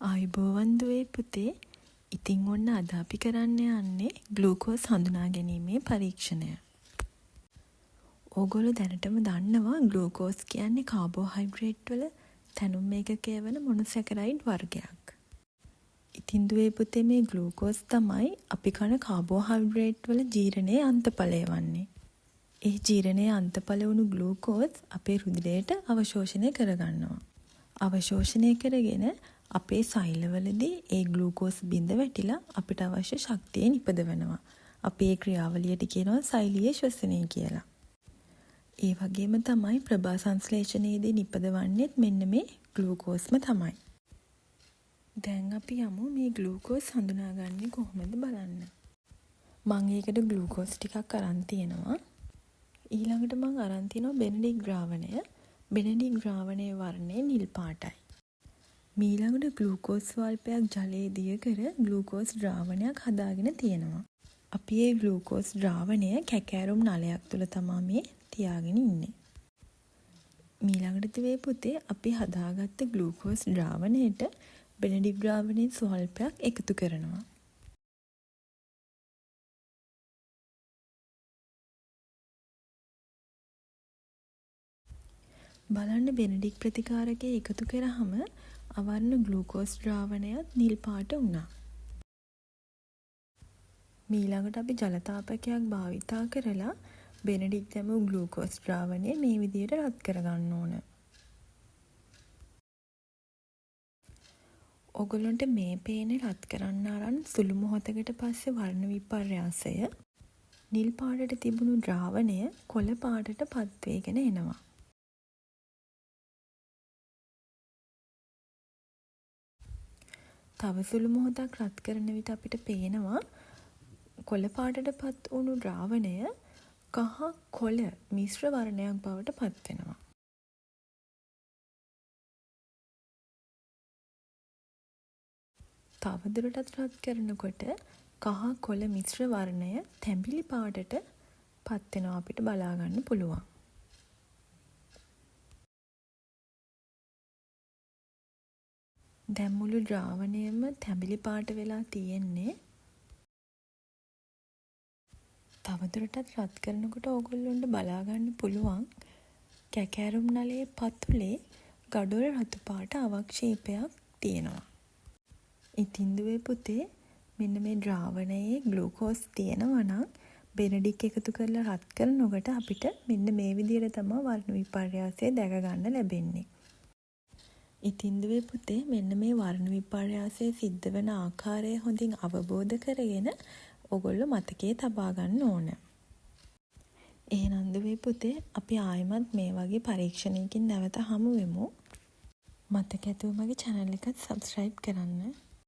ආයුබෝවන් දුවේ පුතේ. ඉතින් ඔන්න අද අපි කරන්න යන්නේ ග්ලූකෝස් හඳුනා ගැනීමේ පරීක්ෂණය. ඕගොල්ලෝ දැනටම දන්නවා ග්ලූකෝස් කියන්නේ කාබෝහයිඩ්‍රේට් වල තැනුම් ඒකකය වන මොනොසැකරයිඩ් වර්ගයක්. ඉතින් දුවේ පුතේ මේ ග්ලූකෝස් තමයි අපි කන කාබෝහයිඩ්‍රේට් වල ජීර්ණයේ අන්තඵලය වන්නේ. ඒ ජීර්ණයේ අන්තඵල වුණු ග්ලූකෝස් අපේ රුධිරයට අවශෝෂණය කරගන්නවා. අවශෝෂණය කරගෙන අපේ සෛලවලදී ඒ ග්ලූකෝස් බිඳ වැටිලා අපිට අවශ්‍ය ශක්තිය නිපදවනවා. අපි ඒ ක්‍රියාවලියට කියනවා සෛලීය ශ්වසනය කියලා. ඒ වගේම තමයි ප්‍රභා සංශ්ලේෂණයේදී නිපදවන්නේත් මෙන්න මේ ග්ලූකෝස්ම තමයි. දැන් අපි යමු මේ ග්ලූකෝස් හඳුනාගන්නේ කොහොමද බලන්න. මම ඒකට ග්ලූකෝස් ටිකක් අරන් තියෙනවා. ඊළඟට මම අරන් තියෙනවා බෙනඩික් ද්‍රාවණය. බෙනඩික් ද්‍රාවණයේ වර්ණය නිල් පාටයි. මීළඟට ග්ලූකෝස් ස්වල්පයක් ජලයේ දිය කර ග්ලූකෝස් ද්‍රාවණයක් හදාගෙන තියෙනවා. අපි මේ ග්ලූකෝස් ද්‍රාවණය කැකෑරුම් නලයක් තුල තමයි මේ තියාගෙන ඉන්නේ. මීළඟට වේ පුතේ අපි හදාගත්ත ග්ලූකෝස් ද්‍රාවණයට බෙනඩික් ද්‍රාවණයේ ස්වල්පයක් එකතු කරනවා. බලන්න බෙනඩික් ප්‍රතිකාරකයේ එකතු කරාම අවර්ණ ග්ලූකෝස් ද්‍රාවණයත් නිල් පාට වුණා. මීළඟට අපි ජලතාපකයක් භාවිතා කරලා බෙනඩික් දැමූ ග්ලූකෝස් ද්‍රාවණය මේ විදිහට රත් කරගන්න ඕන. ඔයගොල්ලන්ට මේ පේන්නේ රත් කරන්න අරන් සුළු මොහොතකට පස්සේ වර්ණ විපර්යාසය නිල් පාටට තිබුණු ද්‍රාවණය කොළ පාටට පත් වේගෙන එනවා. තව සුළු මොහොතක් රත් කරන විට අපිට පේනවා කොළ පාටට පත් වුණු ද්‍රාවණය කහ කොළ මිශ්‍ර වර්ණයක් බවට පත් වෙනවා. තවදුරටත් රත් කරනකොට කහ කොළ මිශ්‍ර වර්ණය තැඹිලි පාටට පත් වෙනවා අපිට බලා ගන්න පුළුවන්. දැන් මුළු ද්‍රාවණයම තැඹිලි පාට වෙලා තියෙන්නේ. තවදුරටත් රත් කරනකොට ඕගොල්ලොන්ට බලා ගන්න පුළුවන් කැකෑරුම් නලයේ පතුලේ ගඩොල් රතු පාට අවක්ෂේපයක් තියෙනවා. ඉතින් දුවේ පුතේ මෙන්න මේ ද්‍රාවණයේ ග්ලූකෝස් තියෙනවා නම් බෙනඩික් එකතු කරලා රත් කරනකොට අපිට මෙන්න මේ විදිහට තමයි වර්ණ විපර්යාසය දැක ගන්න ලැබෙන්නේ. ඉතින් දුවේ පුතේ මෙන්න මේ වර්ණ විපර්යාසය සිද්ධ වෙන ආකාරය හොඳින් අවබෝධ කරගෙන ඔයගොල්ලෝ මතකයේ තබා ගන්න ඕන. එහෙනම් දුවේ පුතේ අපි ආයෙමත් මේ වගේ පරීක්ෂණයකින් නැවත හමු වෙමු. මතක ඇතුව මගේ channel එකත් subscribe කරන්න.